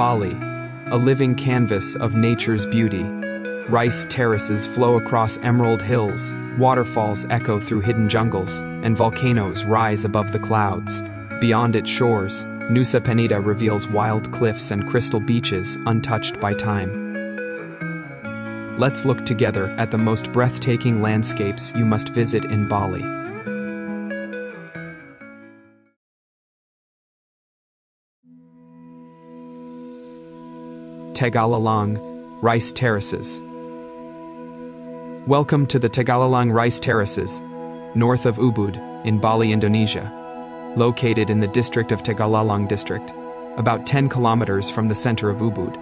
Bali, a living canvas of nature's beauty. Rice terraces flow across emerald hills, waterfalls echo through hidden jungles, and volcanoes rise above the clouds. Beyond its shores, Nusa Penida reveals wild cliffs and crystal beaches untouched by time. Let's look together at the most breathtaking landscapes you must visit in Bali. Tegalalang Rice Terraces. Welcome to the Tegalalang Rice Terraces, north of Ubud, in Bali, Indonesia. Located in the district of Tegalalang district, about 10 kilometers from the center of Ubud.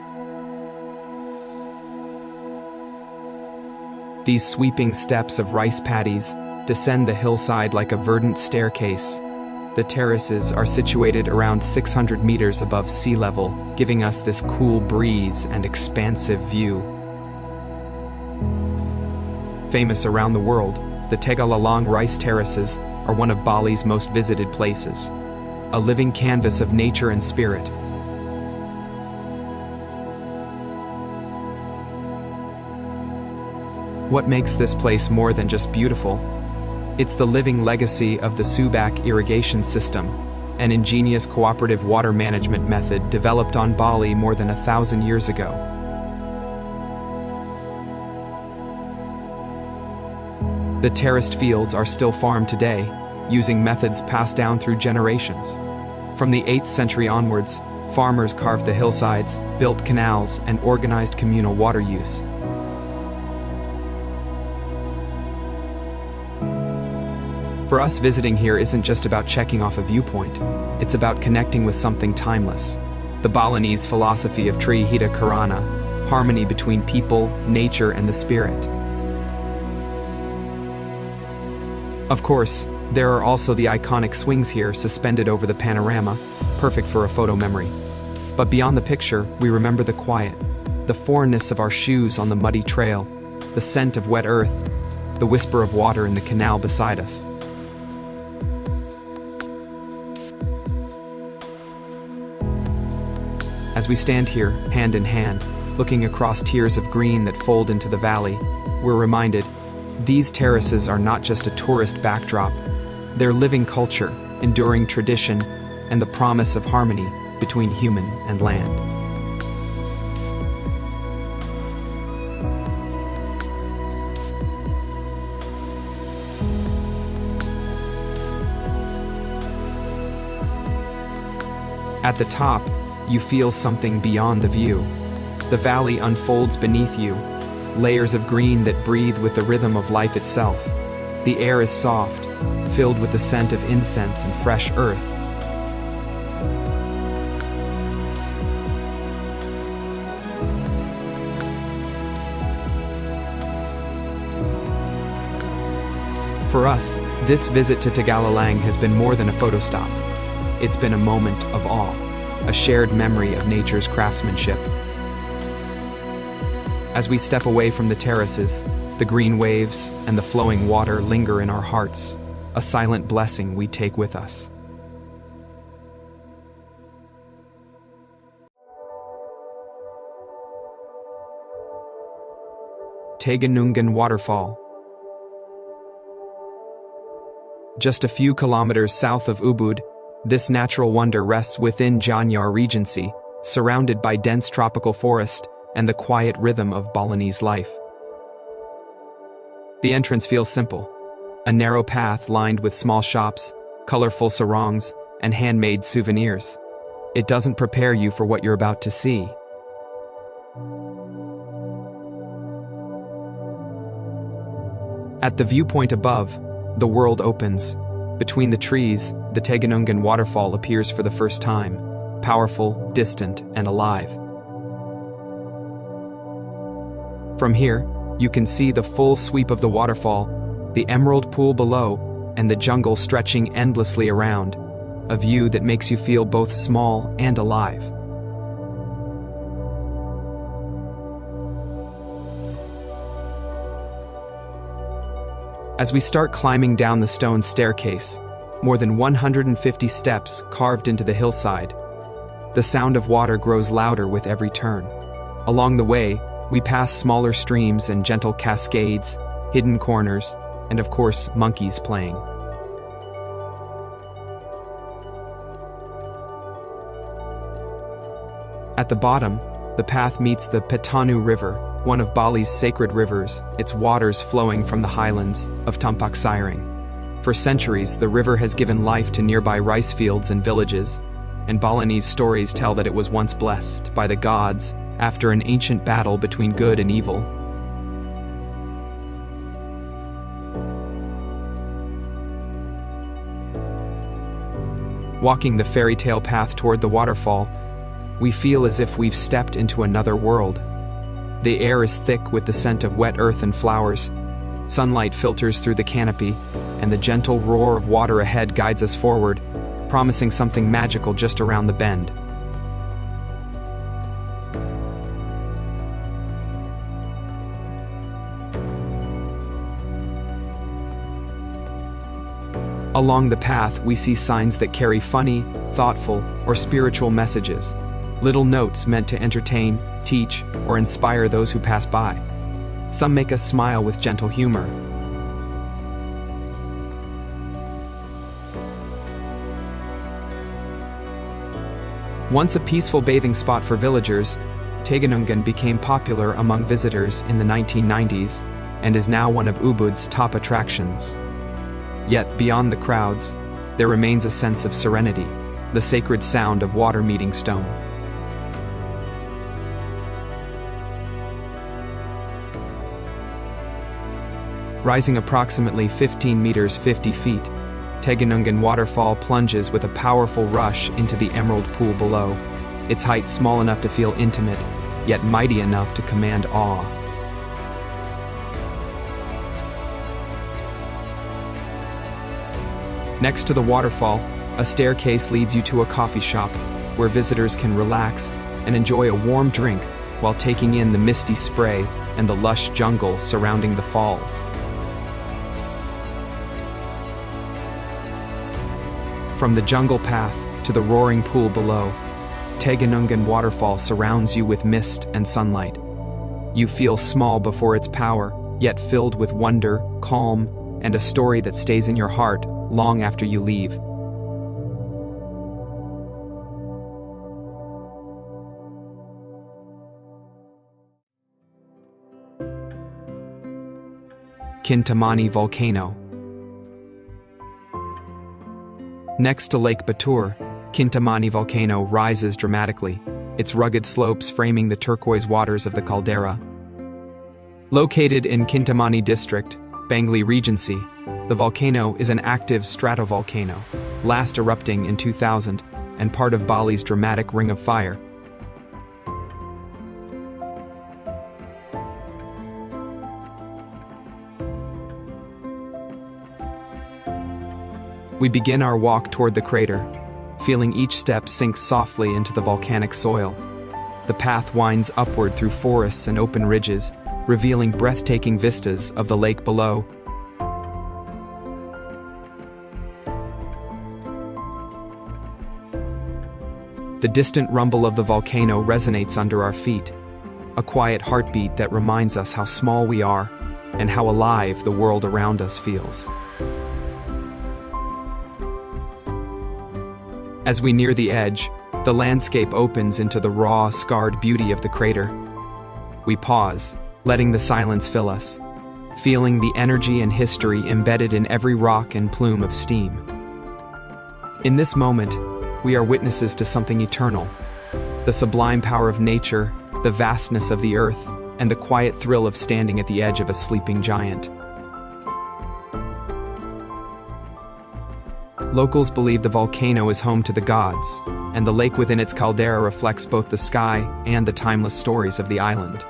These sweeping steps of rice paddies descend the hillside like a verdant staircase. The terraces are situated around 600 meters above sea level, giving us this cool breeze and expansive view. Famous around the world, the Tegalalang Rice Terraces are one of Bali's most visited places, a living canvas of nature and spirit. What makes this place more than just beautiful? It's the living legacy of the Subak irrigation system, an ingenious cooperative water management method developed on Bali more than 1,000 years ago. The terraced fields are still farmed today, using methods passed down through generations. From the 8th century onwards, farmers carved the hillsides, built canals, and organized communal water use. For us, visiting here isn't just about checking off a viewpoint, it's about connecting with something timeless. The Balinese philosophy of Trihita Karana, harmony between people, nature, and the spirit. Of course, there are also the iconic swings here suspended over the panorama, perfect for a photo memory. But beyond the picture, we remember the quiet, the foreignness of our shoes on the muddy trail, the scent of wet earth, the whisper of water in the canal beside us. As we stand here, hand in hand, looking across tiers of green that fold into the valley, we're reminded, these terraces are not just a tourist backdrop, they're living culture, enduring tradition, and the promise of harmony between human and land. At the top, you feel something beyond the view. The valley unfolds beneath you, layers of green that breathe with the rhythm of life itself. The air is soft, filled with the scent of incense and fresh earth. For us, this visit to Tegalalang has been more than a photo stop. It's been a moment of awe, a shared memory of nature's craftsmanship. As we step away from the terraces, the green waves and the flowing water linger in our hearts, a silent blessing we take with us. Tegenungan Waterfall. Just a few kilometers south of Ubud, this natural wonder rests within Gianyar Regency, surrounded by dense tropical forest and the quiet rhythm of Balinese life. The entrance feels simple, a narrow path lined with small shops, colorful sarongs, and handmade souvenirs. It doesn't prepare you for what you're about to see. At the viewpoint above, the world opens. Between the trees, the Tegenungan Waterfall appears for the first time, powerful, distant, and alive. From here, you can see the full sweep of the waterfall, the emerald pool below, and the jungle stretching endlessly around, a view that makes you feel both small and alive. As we start climbing down the stone staircase, more than 150 steps carved into the hillside, The sound of water grows louder with every turn. Along the way, we pass smaller streams and gentle cascades, hidden corners, and of course, monkeys playing. At the bottom, the path meets the Petanu River, one of Bali's sacred rivers, its waters flowing from the highlands of Tampak Siring. For centuries, the river has given life to nearby rice fields and villages, and Balinese stories tell that it was once blessed by the gods after an ancient battle between good and evil. Walking the fairy tale path toward the waterfall, we feel as if we've stepped into another world. The air is thick with the scent of wet earth and flowers. Sunlight filters through the canopy, and the gentle roar of water ahead guides us forward, promising something magical just around the bend. Along the path, we see signs that carry funny, thoughtful, or spiritual messages. Little notes meant to entertain, teach, or inspire those who pass by. Some make us smile with gentle humor. Once a peaceful bathing spot for villagers, Tegenungan became popular among visitors in the 1990s and is now one of Ubud's top attractions. Yet, beyond the crowds, there remains a sense of serenity, the sacred sound of water meeting stone. Rising approximately 15 meters 50 feet, Tegenungan Waterfall plunges with a powerful rush into the emerald pool below, its height small enough to feel intimate, yet mighty enough to command awe. Next to the waterfall, a staircase leads you to a coffee shop, where visitors can relax and enjoy a warm drink while taking in the misty spray and the lush jungle surrounding the falls. From the jungle path to the roaring pool below, Tegenungan Waterfall surrounds you with mist and sunlight. You feel small before its power, yet filled with wonder, calm, and a story that stays in your heart long after you leave. Kintamani Volcano. Next to Lake Batur, Kintamani Volcano rises dramatically, its rugged slopes framing the turquoise waters of the caldera. Located in Kintamani District, Bangli Regency, the volcano is an active stratovolcano, last erupting in 2000 and part of Bali's dramatic Ring of Fire. We begin our walk toward the crater, feeling each step sink softly into the volcanic soil. The path winds upward through forests and open ridges, revealing breathtaking vistas of the lake below. The distant rumble of the volcano resonates under our feet, a quiet heartbeat that reminds us how small we are and how alive the world around us feels. As we near the edge, the landscape opens into the raw, scarred beauty of the crater. We pause, letting the silence fill us, feeling the energy and history embedded in every rock and plume of steam. In this moment, we are witnesses to something eternal, the sublime power of nature, the vastness of the earth, and the quiet thrill of standing at the edge of a sleeping giant. Locals believe the volcano is home to the gods, and the lake within its caldera reflects both the sky and the timeless stories of the island.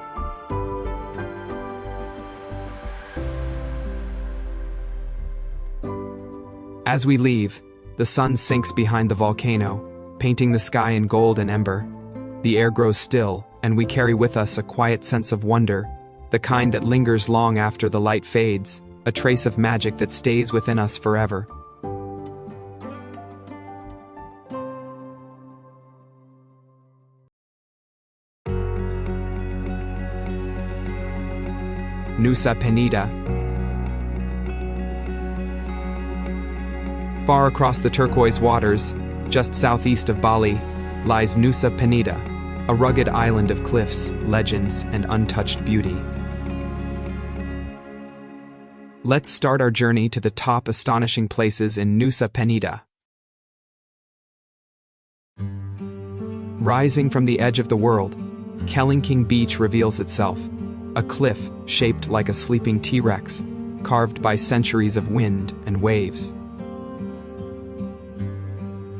As we leave, the sun sinks behind the volcano, painting the sky in gold and ember. The air grows still, and we carry with us a quiet sense of wonder, the kind that lingers long after the light fades, a trace of magic that stays within us forever. Nusa Penida. Far across the turquoise waters, just southeast of Bali, lies Nusa Penida, a rugged island of cliffs, legends, and untouched beauty. Let's start our journey to the top astonishing places in Nusa Penida. Rising from the edge of the world, Kelingking Beach reveals itself, a cliff shaped like a sleeping T-Rex, carved by centuries of wind and waves.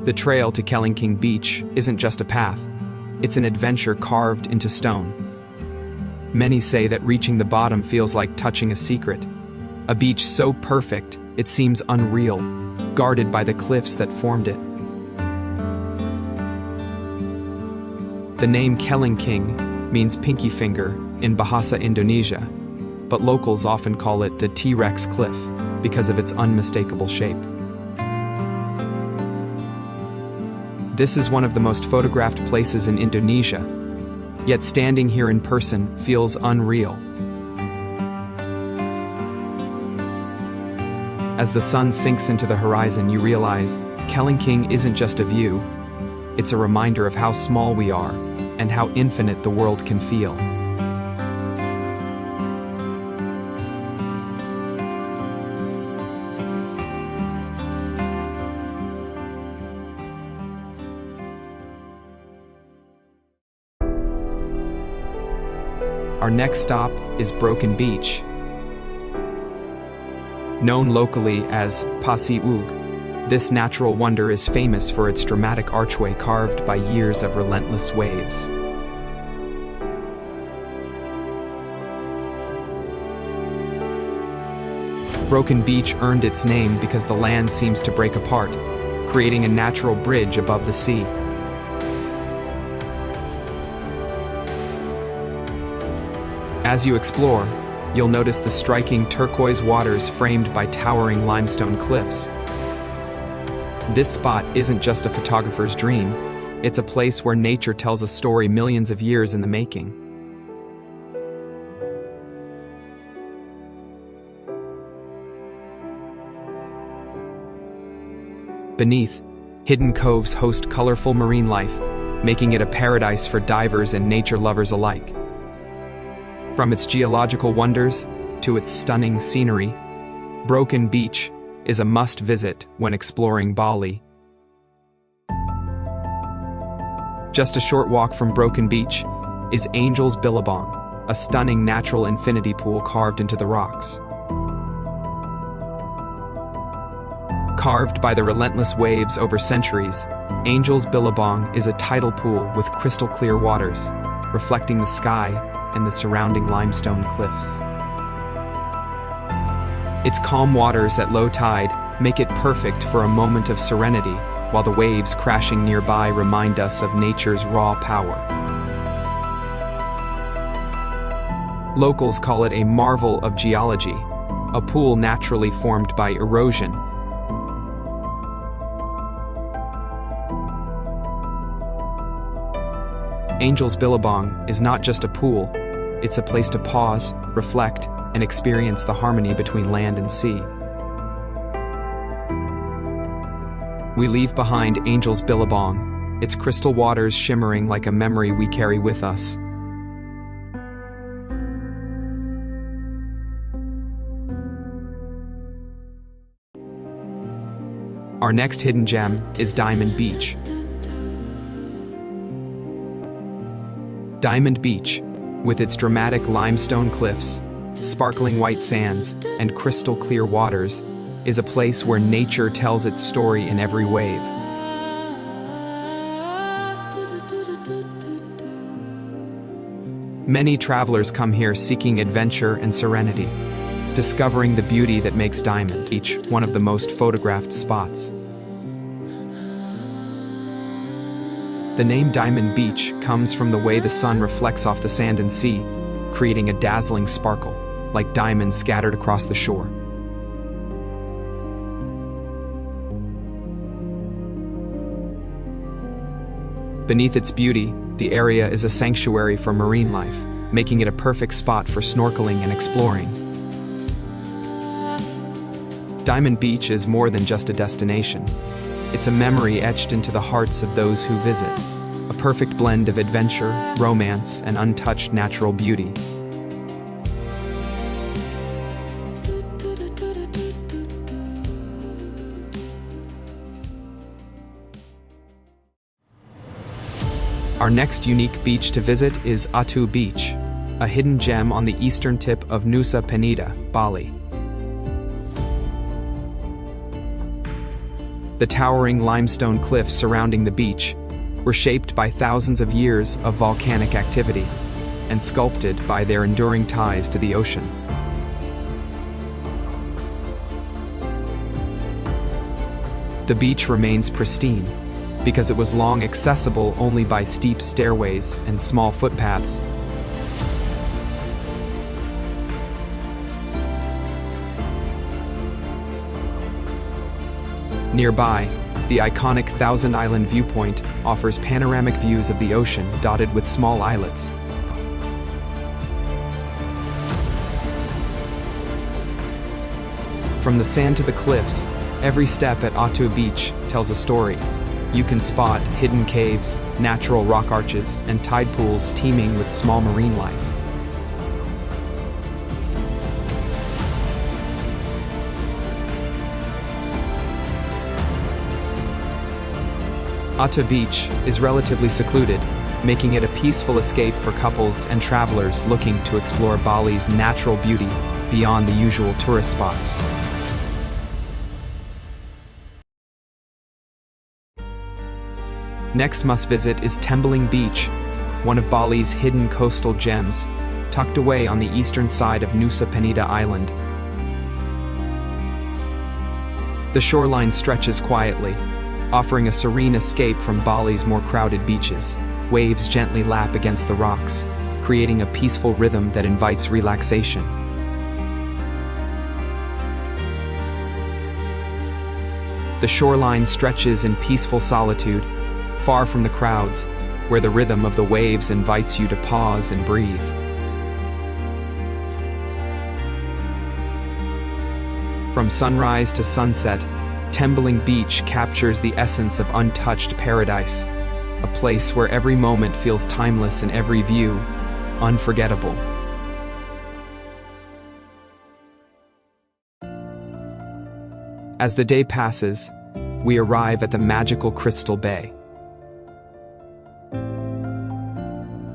The trail to Kelingking Beach isn't just a path, it's an adventure carved into stone. Many say that reaching the bottom feels like touching a secret, a beach so perfect it seems unreal, guarded by the cliffs that formed it. The name Kelingking means pinky finger in Bahasa Indonesia, but locals often call it the T-Rex Cliff because of its unmistakable shape. This is one of the most photographed places in Indonesia, yet standing here in person feels unreal. As the sun sinks into the horizon, you realize Kelingking isn't just a view, it's a reminder of how small we are and how infinite the world can feel. Our next stop is Broken Beach. Known locally as Pasi Ug, this natural wonder is famous for its dramatic archway carved by years of relentless waves. Broken Beach earned its name because the land seems to break apart, creating a natural bridge above the sea. As you explore, you'll notice the striking turquoise waters framed by towering limestone cliffs. This spot isn't just a photographer's dream, it's a place where nature tells a story millions of years in the making. Beneath, hidden coves host colorful marine life, making it a paradise for divers and nature lovers alike. From its geological wonders to its stunning scenery, Broken Beach is a must-visit when exploring Bali. Just a short walk from Broken Beach is Angel's Billabong, a stunning natural infinity pool carved into the rocks. Carved by the relentless waves over centuries, Angel's Billabong is a tidal pool with crystal-clear waters, reflecting the sky and the surrounding limestone cliffs. Its calm waters at low tide make it perfect for a moment of serenity, while the waves crashing nearby remind us of nature's raw power. Locals call it a marvel of geology, a pool naturally formed by erosion. Angel's Billabong is not just a pool, it's a place to pause, reflect, and experience the harmony between land and sea. We leave behind Angel's Billabong, its crystal waters shimmering like a memory we carry with us. Our next hidden gem is Diamond Beach. Diamond Beach, with its dramatic limestone cliffs, sparkling white sands, and crystal-clear waters, is a place where nature tells its story in every wave. Many travelers come here seeking adventure and serenity, discovering the beauty that makes Diamond Beach one of the most photographed spots. The name Diamond Beach comes from the way the sun reflects off the sand and sea, creating a dazzling sparkle, like diamonds scattered across the shore. Beneath its beauty, the area is a sanctuary for marine life, making it a perfect spot for snorkeling and exploring. Diamond Beach is more than just a destination. It's a memory etched into the hearts of those who visit. A perfect blend of adventure, romance, and untouched natural beauty. Our next unique beach to visit is Atu Beach, a hidden gem on the eastern tip of Nusa Penida, Bali. The towering limestone cliffs surrounding the beach were shaped by thousands of years of volcanic activity and sculpted by their enduring ties to the ocean. The beach remains pristine because it was long accessible only by steep stairways and small footpaths. Nearby, the iconic Thousand Island viewpoint offers panoramic views of the ocean dotted with small islets. From the sand to the cliffs, every step at Atu Beach tells a story. You can spot hidden caves, natural rock arches, and tide pools teeming with small marine life. Atu Beach is relatively secluded, making it a peaceful escape for couples and travelers looking to explore Bali's natural beauty beyond the usual tourist spots. Next must-visit is Tegalalang Beach, one of Bali's hidden coastal gems, tucked away on the eastern side of Nusa Penida Island. The shoreline stretches quietly, offering a serene escape from Bali's more crowded beaches. Waves gently lap against the rocks, creating a peaceful rhythm that invites relaxation. The shoreline stretches in peaceful solitude, far from the crowds, where the rhythm of the waves invites you to pause and breathe. From sunrise to sunset, Tegalalang Beach captures the essence of untouched paradise, a place where every moment feels timeless and every view unforgettable. As the day passes, we arrive at the magical Crystal Bay.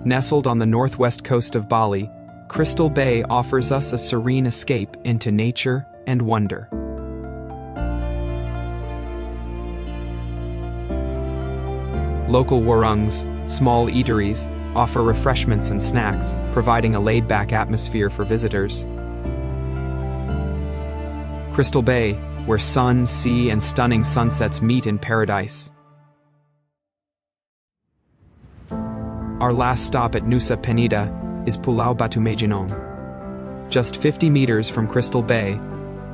Nestled on the northwest coast of Bali, Crystal Bay offers us a serene escape into nature and wonder. Local warungs, small eateries, offer refreshments and snacks, providing a laid-back atmosphere for visitors. Crystal Bay, where sun, sea, and stunning sunsets meet in paradise. Our last stop at Nusa Penida is Pulau Batu Maginong. Just 50 meters from Crystal Bay,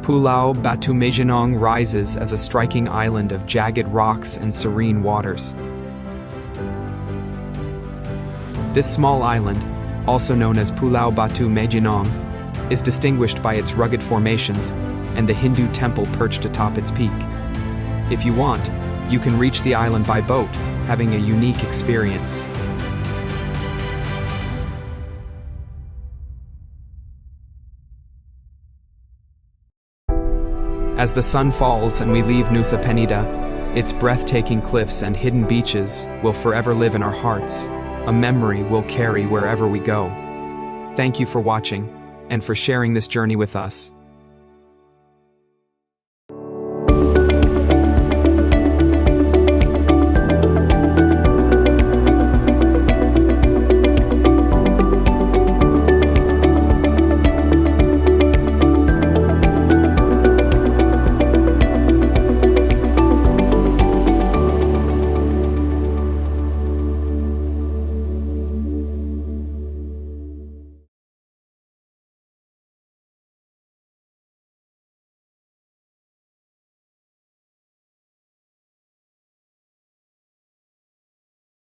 Pulau Batu Maginong rises as a striking island of jagged rocks and serene waters. This small island, also known as Pulau Batu Maginong, is distinguished by its rugged formations and the Hindu temple perched atop its peak. If you want, you can reach the island by boat, having a unique experience. As the sun falls and we leave Nusa Penida, its breathtaking cliffs and hidden beaches will forever live in our hearts, a memory we'll carry wherever we go. Thank you for watching and for sharing this journey with us.